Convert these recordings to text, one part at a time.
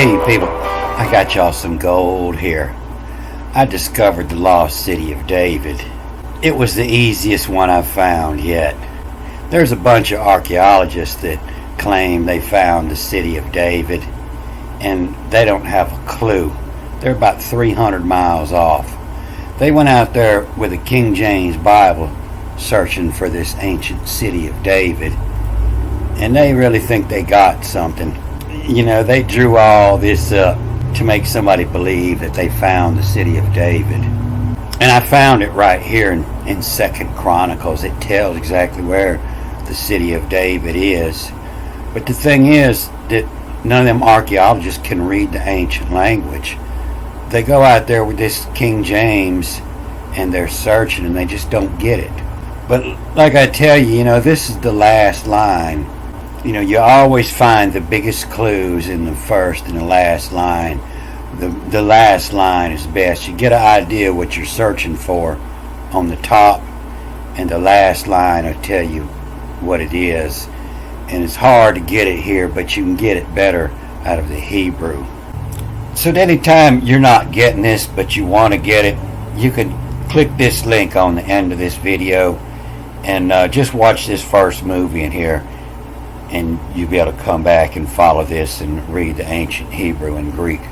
Hey people, I got y'all some gold here. I discovered the lost city of David. It was the easiest one I've found yet. There's a bunch of archaeologists that claim they found the city of David, and they don't have a clue. They're about 300 miles off. They went out there with a King James Bible searching for this ancient city of David, and they really think they got something. You know, they drew all this up to make somebody believe that they found the city of David. And I found it right here in 2nd Chronicles. It tells exactly where the city of David is. But the thing is that none of them archaeologists can read the ancient language. They go out there with this King James and they're searching and they just don't get it. But like I tell you, you know, this is the last line. You know, you always find the biggest clues in the first and the last line. The last line is best. You get an idea what you're searching for on the top, and the last line will tell you what it is. And it's hard to get it here, but you can get it better out of the Hebrew. So at any time you're not getting this, but you want to get it, you can click this link on the end of this video and just watch this first movie in here. And you'll be able to come back and follow this and read the ancient Hebrew and Greek.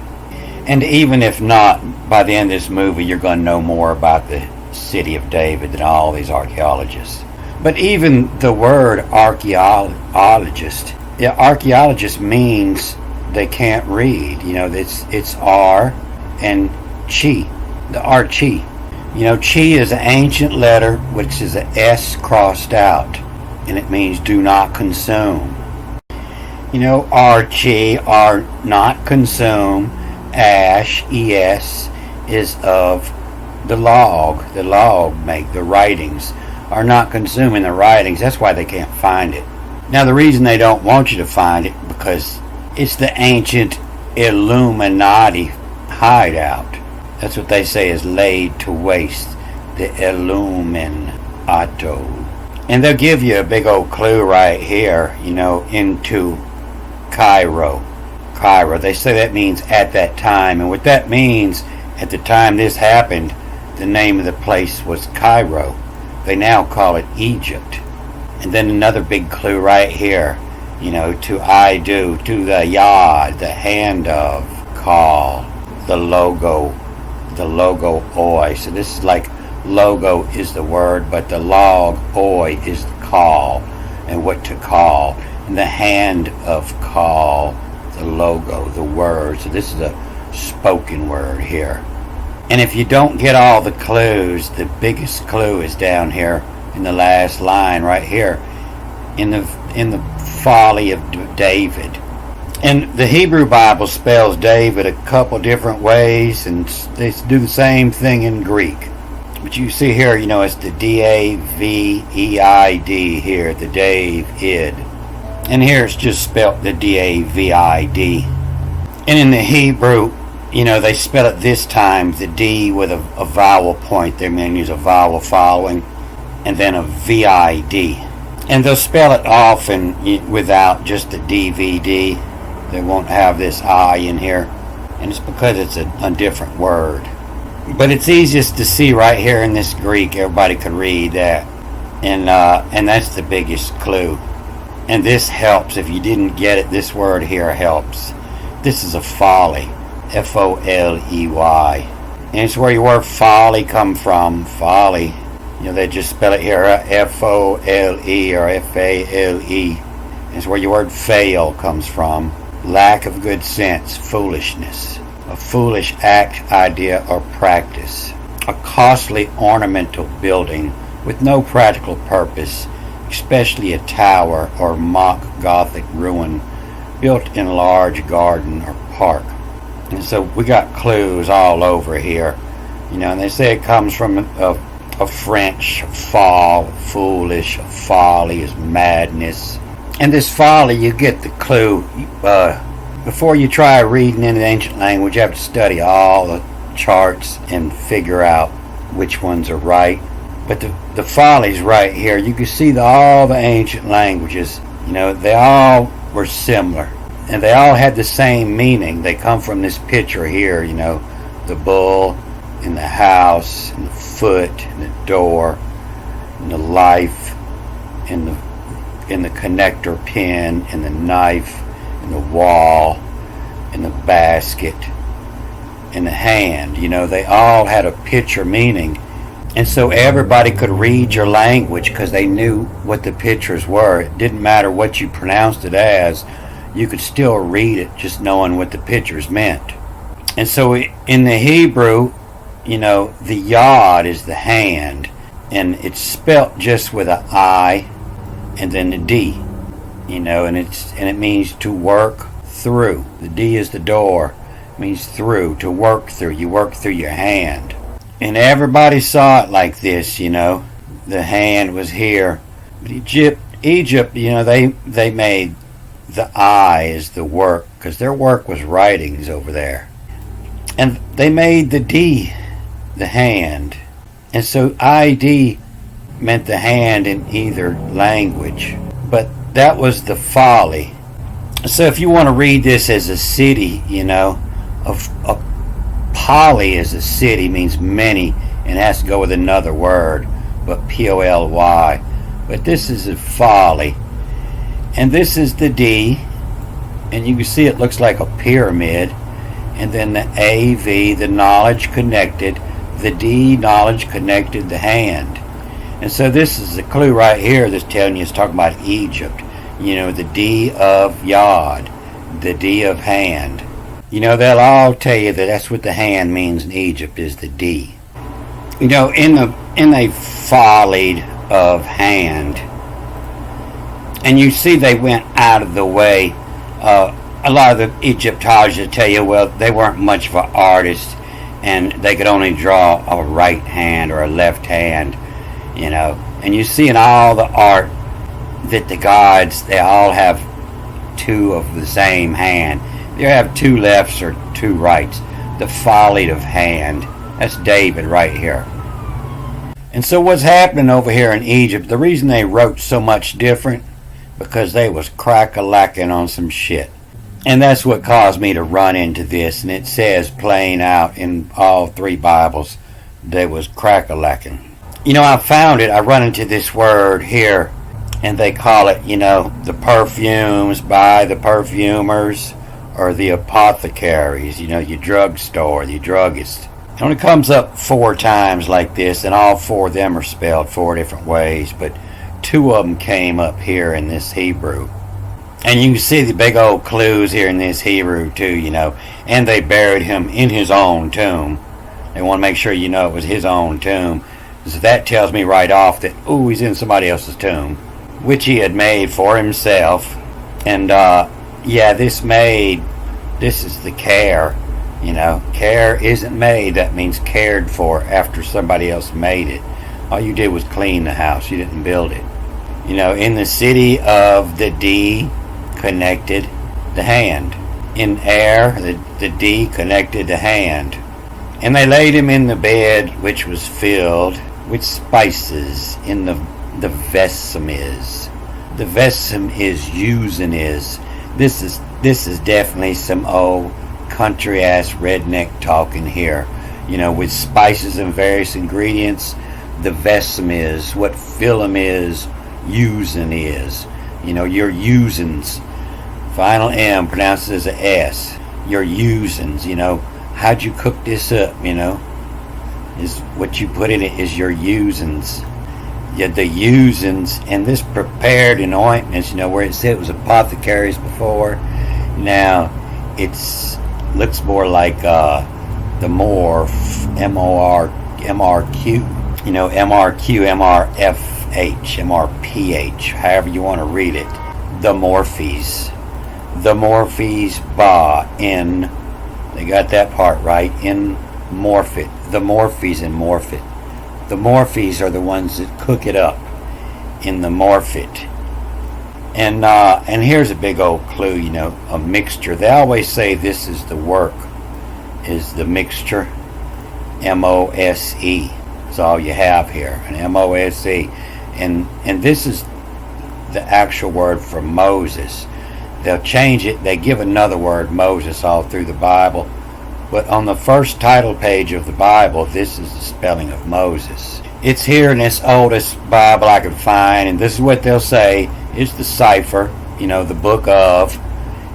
And even if not, by the end of this movie, you're going to know more about the city of David than all these archaeologists. But even the word archaeologist, yeah, archaeologist means they can't read. You know, it's R and Chi, the Archi. You know, Chi is an ancient letter which is an S crossed out, and it means do not consume. You know, Archi, are not consume. Ash, ES, is of the log make the writings, are not consuming the writings. That's why they can't find it. Now the reason they don't want you to find it, because it's the ancient Illuminati hideout. That's what they say is laid to waste, the Illuminato. And they'll give you a big old clue right here, you know, into Cairo. They say that means at that time. And what that means, at the time this happened, the name of the place was Cairo. They now call it Egypt. And then another big clue right here, you know, to I do, to the yod, the hand of, call, the logo oi. So this is like logo is the word, but the log oi is the call and what to call. And the hand of call, the logo, the word. So this is a spoken word here. And if you don't get all the clues, the biggest clue is down here in the last line right here in the folly of David. And the Hebrew Bible spells David a couple different ways, and they do the same thing in Greek. But you see here, you know, it's the D-A-V-E-I-D here, the David. And here it's just spelt the D-A-V-I-D. And in the Hebrew, you know, they spell it this time, the D with a vowel point. They may use a vowel following, and then a V-I-D. And they'll spell it often without just the DVD. They won't have this I in here. And it's because it's a different word. But it's easiest to see right here in this Greek. Everybody could read that. And that's the biggest clue. And this helps. If you didn't get it, this word here helps. This is a folly. F-O-L-E-Y. And it's where your word folly come from. Folly. You know, they just spell it here F-O-L-E or F-A-L-E. It's where your word fail comes from. Lack of good sense. Foolishness. A foolish act, idea, or practice. A costly ornamental building with no practical purpose, especially a tower or mock Gothic ruin built in a large garden or park. And so we got clues all over here. You know, and they say it comes from a French fall, foolish, folly is madness. And this folly, you get the clue. Before you try reading in the ancient language, you have to study all the charts and figure out which ones are right. But the folly's right here. You can see all the ancient languages, you know, they all were similar. and they all had the same meaning. They come from this picture here, the bull and the house and the foot and the door and the life and the connector pin and the knife and the wall and the basket and the hand. They all had a picture meaning. And so everybody could read your language because they knew what the pictures were. It didn't matter what you pronounced it as. You could still read it just knowing what the pictures meant. And so in the Hebrew, the yod is the hand, and it's spelt just with an I and then the D, and it means to work through. The D is the door. It means through, to work through. You work through your hand. And everybody saw it like this, The hand was here. But Egypt, they made the I as the work, because their work was writings over there. And they made the D the hand. And so ID meant the hand in either language. But that was the folly. So if you want to read this as a city, a poly as a city means many, and it has to go with another word, but P-O-L-Y. But this is a folly. And this is the D, and you can see it looks like a pyramid. And then the A-V, the knowledge connected. The D, knowledge connected the hand. And so this is the clue right here that's telling you it's talking about Egypt. The D of Yod, the D of hand. They'll all tell you that that's what the hand means in Egypt, is the D. In the folly of hand, and you see they went out of the way. A lot of the Egyptologists tell you, well, they weren't much of an artist, and they could only draw a right hand or a left hand, And you see in all the art that the gods, they all have two of the same hand. They have two lefts or two rights. The folly of hand. That's David right here. And so what's happening over here in Egypt, the reason they wrote so much different, because they was crack-a-lacking on some shit. And that's what caused me to run into this. And it says plain out in all three Bibles, they was crack-a-lacking. I found it. I run into this word here, and they call it, the perfumes by the perfumers, or the apothecaries, your drugstore, the druggist. It only comes up 4 times like this, and all 4 of them are spelled 4 different ways, but 2 of them came up here in this Hebrew. And you can see the big old clues here in this Hebrew too, and they buried him in his own tomb. They want to make sure it was his own tomb. So that tells me right off that, he's in somebody else's tomb, which he had made for himself. And this is the care. Care isn't made. That means cared for after somebody else made it. All you did was clean the house. You didn't build it. In the city of the D connected the hand. In air, the D connected the hand. And they laid him in the bed, which was filled with spices. In the vesum is. The vesum is using is. This is definitely some old country ass redneck talking here. With spices and various ingredients. The vesum is. What phylum is, using is. Your usings. Final M pronounced as a S. Your usings, how'd you cook this up, is what you put in it is your usings. Yeah, the usings, and this prepared in ointments, where it said it was apothecaries before. Now it's looks more like the morph, M-R-Q, M-R-Q, M-R-F-H, M-R-P-H, however you want to read it. The morphes. The morphes ba in, they got that part right, in morphit. The morphes in morphit. The morphes are the ones that cook it up in the morphit. And here's a big old clue, a mixture. They always say this is the work, is the mixture. M-O-S-E is all you have here, an M-O-S-E. And this is the actual word for Moses. They'll change it. They give another word, Moses, all through the Bible. But on the first title page of the Bible, this is the spelling of Moses. It's here in this oldest Bible I could find, and this is what they'll say is the cipher, the book of,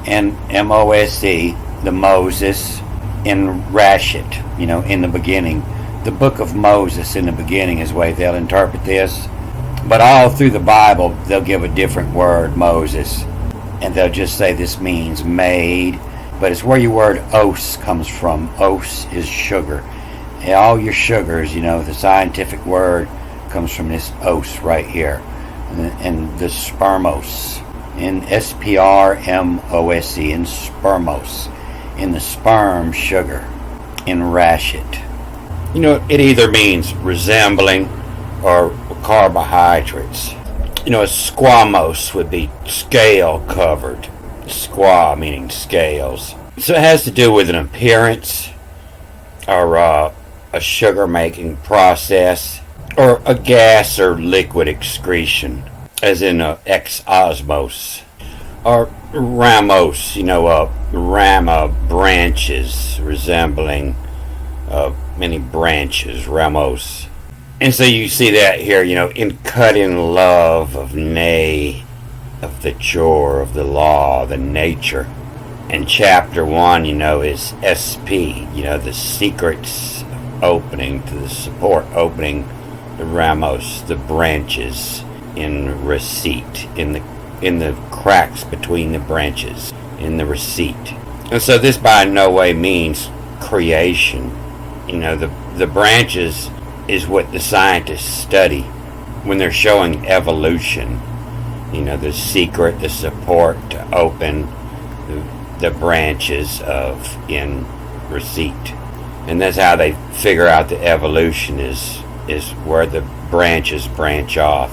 and M-O-S-E, the Moses, in Rashid, in the beginning. The book of Moses in the beginning is the way they'll interpret this. But all through the Bible, they'll give a different word, Moses, and they'll just say this means made. But it's where your word os comes from. Os is sugar. And all your sugars, the scientific word comes from this os right here. And the spermos. In S-P-R-M-O-S-E, in spermos. In the sperm sugar. In Rashid. It either means resembling or carbohydrates. Squamose would be scale covered. Squaw meaning scales. So it has to do with an appearance or a sugar making process or a gas or liquid excretion, as in exosmos. Or ramos, rama branches resembling many branches, ramos. And so you see that here, in cut in love of nay, of the chore, of the law, the nature. And chapter 1, is SP, the secrets opening to the support, opening the ramos, the branches in receipt, in the cracks between the branches, in the receipt. And so this by no way means creation. The branches is what the scientists study when they're showing evolution. The secret, the support to open the branches of in receipt. And that's how they figure out the evolution is where the branches branch off.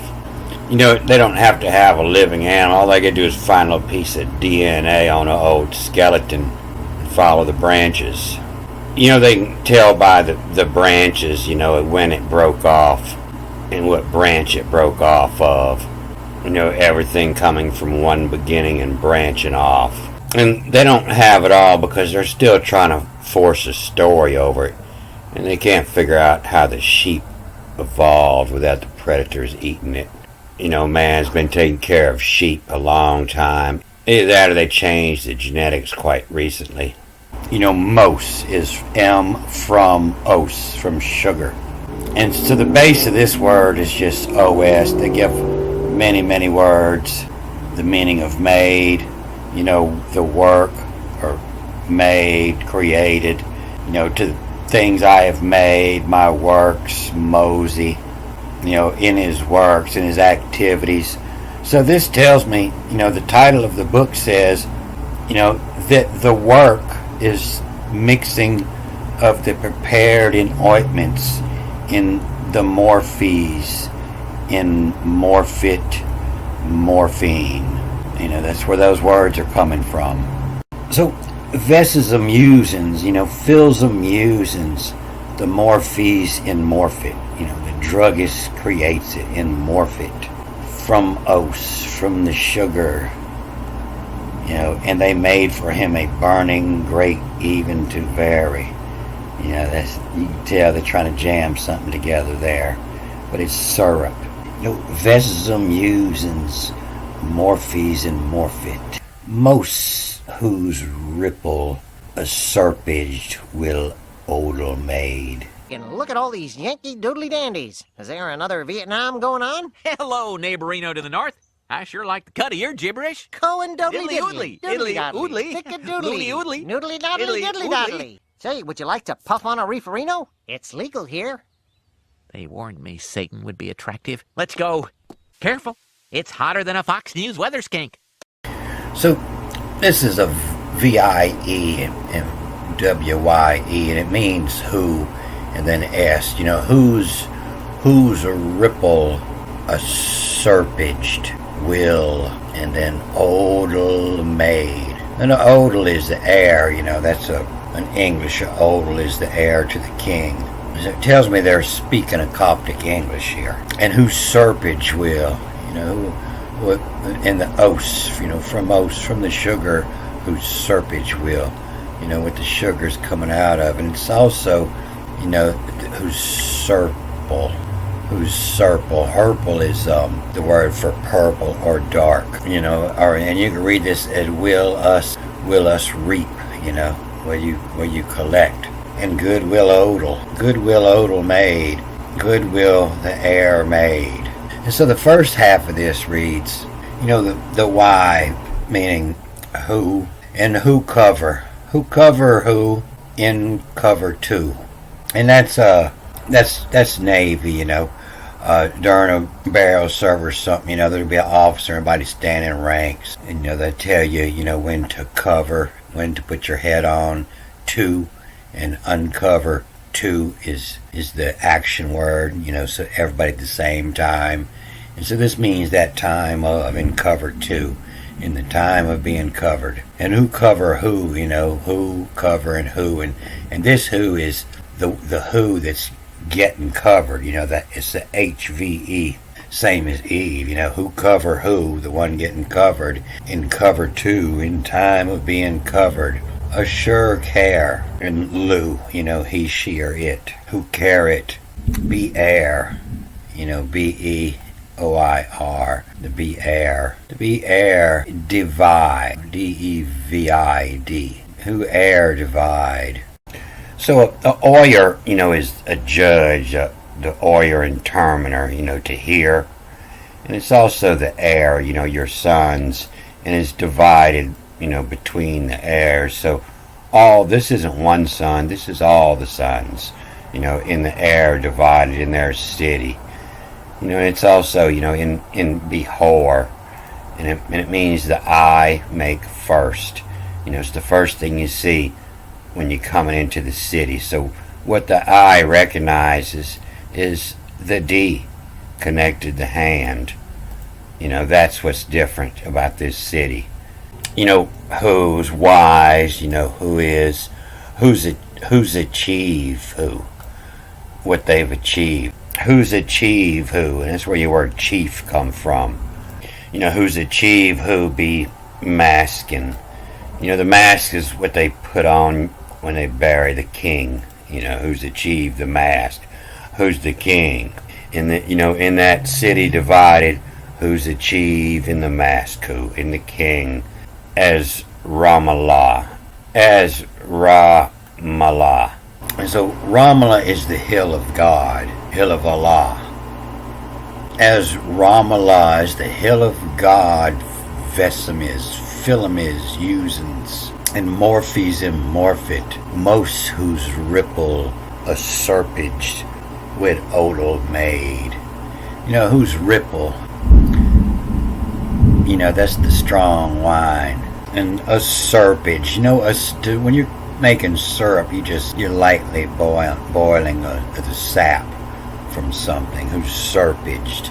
They don't have to have a living animal. All they can do is find a little piece of DNA on an old skeleton and follow the branches. They can tell by the branches, when it broke off and what branch it broke off of. Everything coming from one beginning and branching off. And they don't have it all because they're still trying to force a story over it. And they can't figure out how the sheep evolved without the predators eating it. Man's been taking care of sheep a long time. Either that or they changed the genetics quite recently. Mos is M from os, from sugar. And so the base of this word is just OS. They give many, many words. The meaning of made, the work, or made, created, to things I have made, my works, Mosey, in his works, in his activities. So this tells me, the title of the book says, that the work is mixing of the prepared in ointments, in the morphes, in morphit, morphine. That's where those words are coming from. So Ves's amusins, fills amusins, the morphes in morphit. The druggist creates it in morphit. From os, from the sugar. And they made for him a burning great even to vary. That's, you can tell they're trying to jam something together there. But it's syrup. Vesum usins, morphes and morphit. Most whose ripple a serpage will odal made. And look at all these Yankee doodly dandies. Is there another Vietnam going on? Hello, neighborino to the north. I sure like the cut of your gibberish. Cohen doodly Diddly diddly, oodly, oodly, doodly, oodly, noodly doodly, diddly diddly oodly. doodly. Say, would you like to puff on a reeferino? It's legal here. They warned me Satan would be attractive. Let's go. Careful. It's hotter than a Fox News weather skink. So this is a V-I-E and W-Y-E, and it means who, and then S. Who's a ripple, a serpaged will, and then odal made. And the odal is the heir, that's an English. Odal is the heir to the king. It tells me they're speaking a Coptic English here. And whose serpage will, and the os, from os, from the sugar whose serpage will, with the sugars coming out of. And it's also, whose serple. Herple is the word for purple or dark, and you can read this as will us reap, where you collect. And goodwill odal made, goodwill the air made. And so the first half of this reads, the why, meaning who, and who cover who in cover two. And that's Navy, during a barrel service or something, there'll be an officer, everybody standing in ranks, and they tell you, when to cover, when to put your head on, to, and uncover. To is the action word, so everybody at the same time. And so this means that time of in cover two, in the time of being covered. And who cover who, who cover and who, and this who is the who that's getting covered, that it's the HVE, same as Eve, who cover who, the one getting covered, in cover two, in time of being covered. A sure care, and Lou, he, she, or it. Who care it, be air, BEOIR, the be air. The be air, divide, DEVID. Who air divide. So a oyer, is a judge, the oyer and terminer, to hear. And it's also the air, your sons, and it's divided, between the heirs. So this isn't one son, this is all the sons, in the heir divided in their city. And it's also, in behore, and it means the eye make first. It's the first thing you see when you're coming into the city. So what the eye recognizes is the D connected the hand. That's what's different about this city. Who's wise, who is, who's achieved who, what they've achieved. Who's achieved who, and that's where your word chief come from. Who's achieved who be masking. The mask is what they put on when they bury the king. Who's achieved the mask. Who's the king. In that city divided, who's achieved in the mask who, in the king. As Ramallah. And so Ramallah is the hill of God, hill of Allah. As Ramallah is the hill of God, Vesem is, Philem is, Usins, and Morphes and Morphit, most whose ripple a serpaged with odal made. Whose ripple, that's the strong wine. And a serpage, when you're making syrup, you're lightly boiling the sap from something. Who's serpaged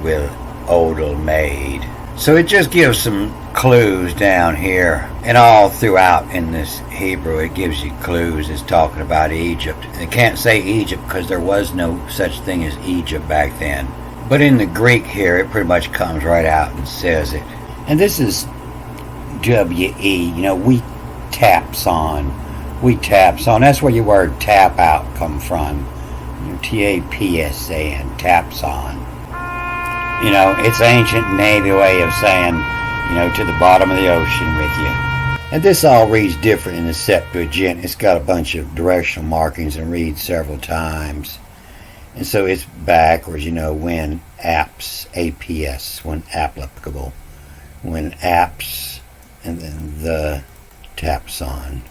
with odal made. So it just gives some clues down here, and all throughout in this Hebrew it gives you clues. It's talking about Egypt. It can't say Egypt because there was no such thing as Egypt back then. But in the Greek here, it pretty much comes right out and says it. And this is W-E, we taps on. That's where your word tap out come from. T-A-P-S-A-N, taps on. It's ancient Navy way of saying, to the bottom of the ocean with you. And this all reads different in the Septuagint. It's got a bunch of directional markings and reads several times. And so it's backwards, when apps, APS, when applicable. When apps, and then the taps on.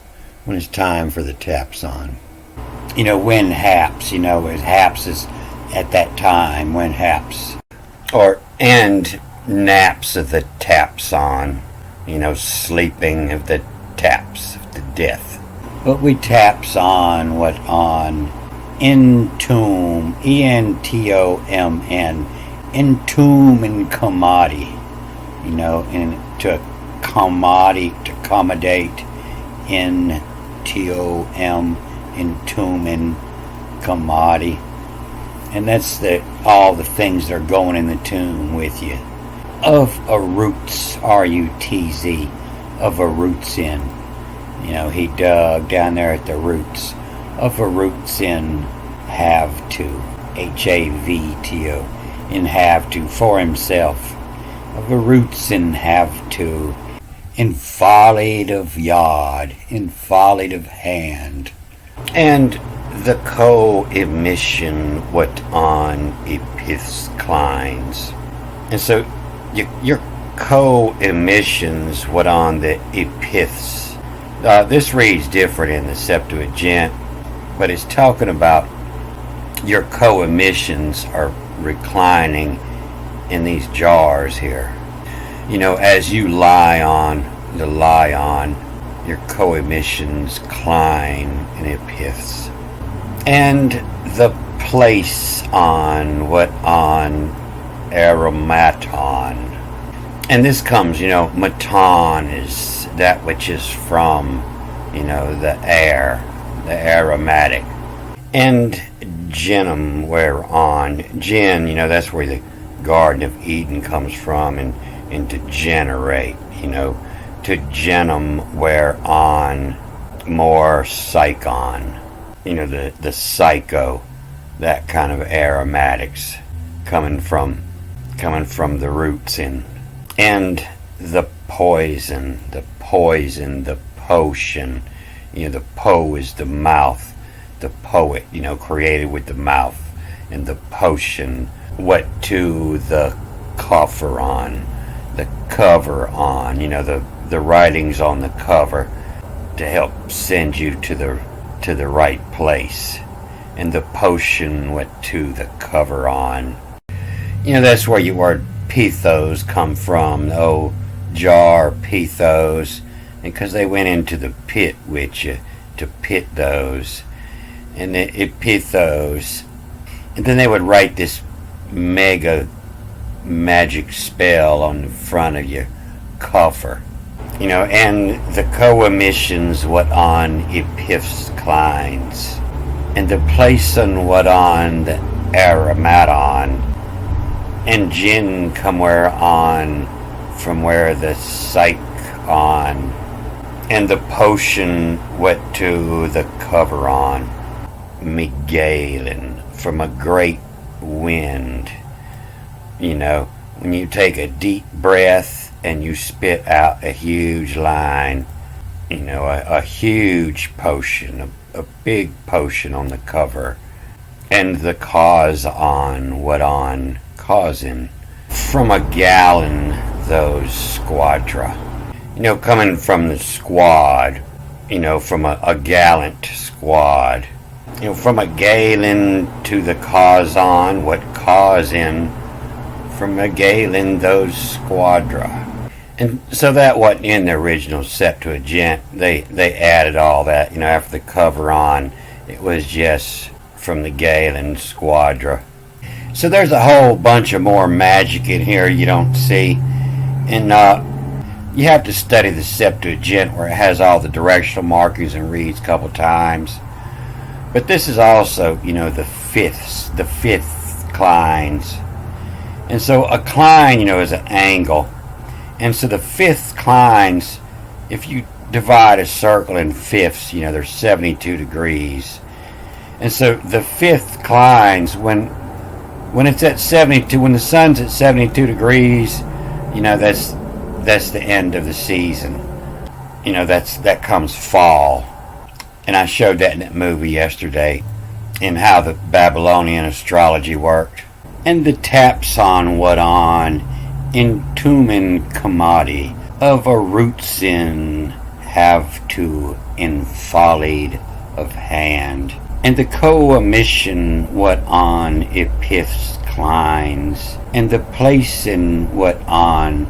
When it's time for the taps on. When haps, haps is at that time, when haps. Or, and naps of the taps on. Sleeping of the taps of the death. But we taps on what on. Entomb, E-N-T-O-M-N, entomb and commodity, and to accommodate, N-T-O-M, entomb and commodity. And that's all the things that are going in the tomb with you. of a roots, R-U-T-Z, of a roots in. You know, he dug down there at the roots of a roots in have to, H-A-V-T-O, in have to, for himself, of a roots in have to, in follied of yard, in follied of hand. And the co-emission what on epiths clines. And so your co-emissions what on the epiths. This reads different in the Septuagint, but it's talking about your co-emissions are reclining in these jars here. You know, as you lie on, your co-emissions cline in epiths. And the place on what on aromaton. And this comes, you know, maton is that which is from, you know, the air, the aromatic. And genum, whereon, gen, you know, that's where the Garden of Eden comes from, and to generate, you know, to genum, whereon, more psychon, you know, the psycho, that kind of aromatics coming from the roots in. And the poison, the potion, you know, the po is the mouth, the poet, you know, created with the mouth, and the potion, what to the cover on, you know, the writings on the cover to help send you to the right place, and the potion what to the cover on. You know, that's where your word pithos come from, the old jar pithos, because they went into the pit with you to pit those, and it pithos, and then they would write this mega magic spell on the front of your coffer, you know, and the co-emissions what on epiths clines, and the place on what on the aromaton, and gin come where on from where the psych on, and the potion what to the cover on, Megalin, from a great wind. You know, when you take a deep breath and you spit out a huge line, you know, a huge potion, a big potion on the cover, and the cause on what on causing, from a gallon those squadra, you know, coming from the squad, you know, from a gallant squad, you know, from a galen to the cause on what causing, from a galen those squadra. And so that wasn't in the original Septuagint. They added all that, you know, after the cover on, it was just from the galen squadra. So there's a whole bunch of more magic in here you don't see, and you have to study the Septuagint where it has all the directional markings and reads a couple times. But this is also, you know, the fifth clines. And so a cline, you know, is an angle. And so the fifth clines, if you divide a circle in fifths, you know, there's 72 degrees. And so the fifth clines, when it's at 72, when the sun's at 72 degrees, you know, that's the end of the season. You know, that comes fall. And I showed that in that movie yesterday, in how the Babylonian astrology worked. And the taps on what on intumen commodity of a roots in have to infolied of hand. And the co-emission what on epiths clines, and the place in what on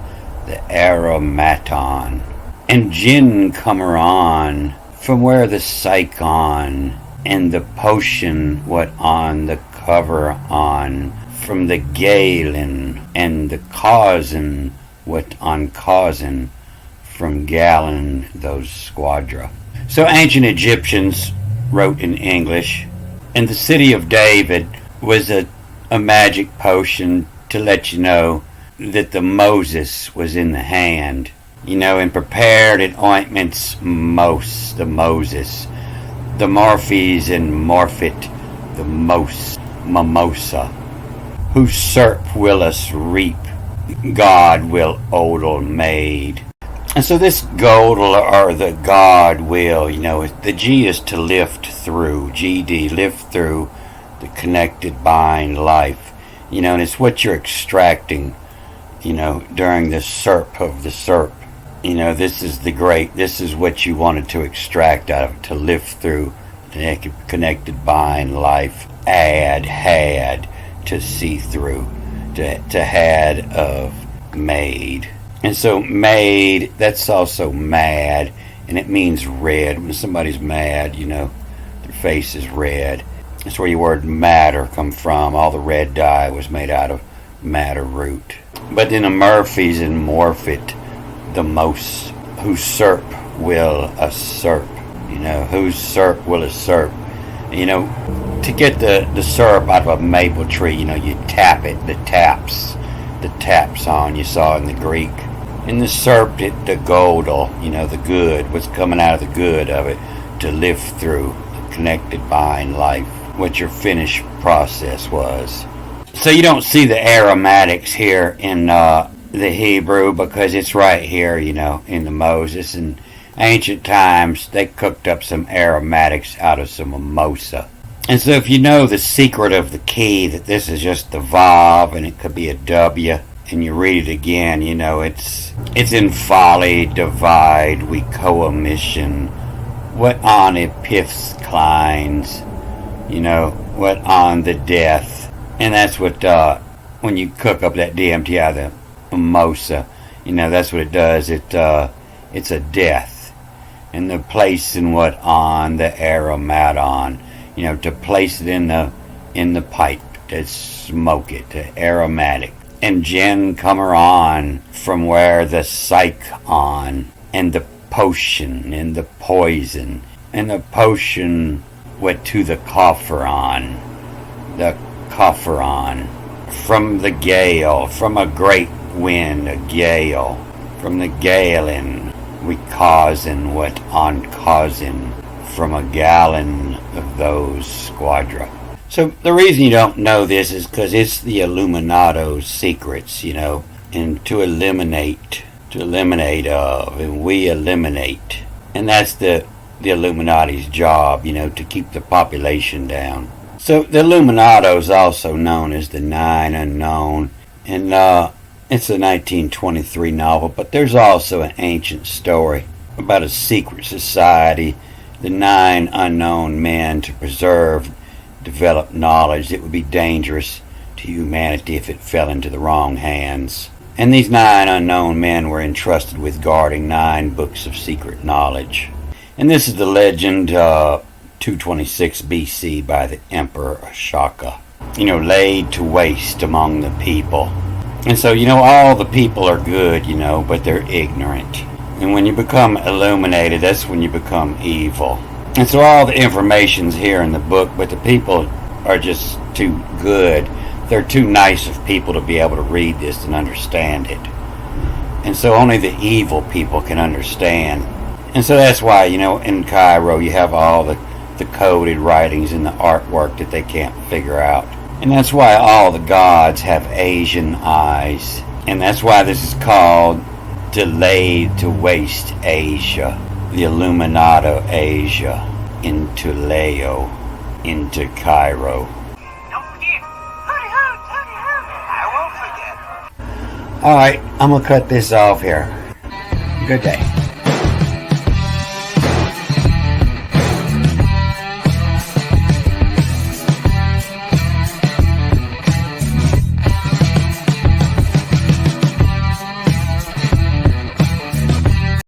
the aromaton, and gin comer on from where the psychon, and the potion what on the cover on from the galen, and the causin what on causin from gallon those squadra. So ancient Egyptians wrote in English, and the city of David was a magic potion to let you know that the Moses was in the hand, and prepared in ointments most the Moses, the Morphes and Morphit, the most mimosa, whose serp will us reap, God will odal made. And so this godel, or the God will, the G is to lift through, GD, lift through the connected bind life, and it's what you're extracting, during the serp of the serp. This is what you wanted to extract out of it, to lift through the connected bind life, had, to see through, to had of made. And so made, that's also mad, and it means red. When somebody's mad, their face is red. That's where your word matter come from. All the red dye was made out of madder root. But then the Murphys and Morphit, the most, whose serp will usurp. Whose serp will usurp. To get the syrup out of a maple tree, you tap it, the taps on, you saw in the Greek. And the serp, the godel, the good, what's coming out of the good of it, to lift through the connected bind life, what your finished process was. So you don't see the aromatics here in the Hebrew, because it's right here, in the Moses. In ancient times, they cooked up some aromatics out of some mimosa. And so if you know the secret of the key, that this is just the Vav, and it could be a W, and you read it again, it's in folly, divide, we co-omission, what on epiths clines, what on the death. And that's what, when you cook up that DMT out of the mimosa, that's what it does. It's a death. And the place in what on the aromaton, to place it in the pipe, to smoke it, to aromatic. And Jen comer on from where the psych on, and the potion, and the poison, and the potion went to the coffer on, from the gale, from a great wind, a gale, from the galen, we causing what on causing, from a gallon of those squadra. So the reason you don't know this is because it's the Illuminato's secrets, and to eliminate of, and we eliminate. And that's the Illuminati's job, to keep the population down. So the Illuminato is also known as the Nine Unknown, and it's a 1923 novel, but there's also an ancient story about a secret society, the Nine Unknown Men, to develop knowledge that would be dangerous to humanity if it fell into the wrong hands. And these 9 unknown men were entrusted with guarding 9 books of secret knowledge. And this is the legend 226 BC by the Emperor Ashoka, laid to waste among the people. And so, all the people are good, but they're ignorant. And when you become illuminated, that's when you become evil. And so all the information's here in the book, but the people are just too good. They're too nice of people to be able to read this and understand it. And so only the evil people can understand. And so that's why, in Cairo you have all the coded writings and the artwork that they can't figure out. And that's why all the gods have Asian eyes. And that's why this is called Delayed to Waste Asia. The Illuminato Asia, into Leo, into Cairo. Don't forget, I won't forget. Alright, I'm going to cut this off here. Good day.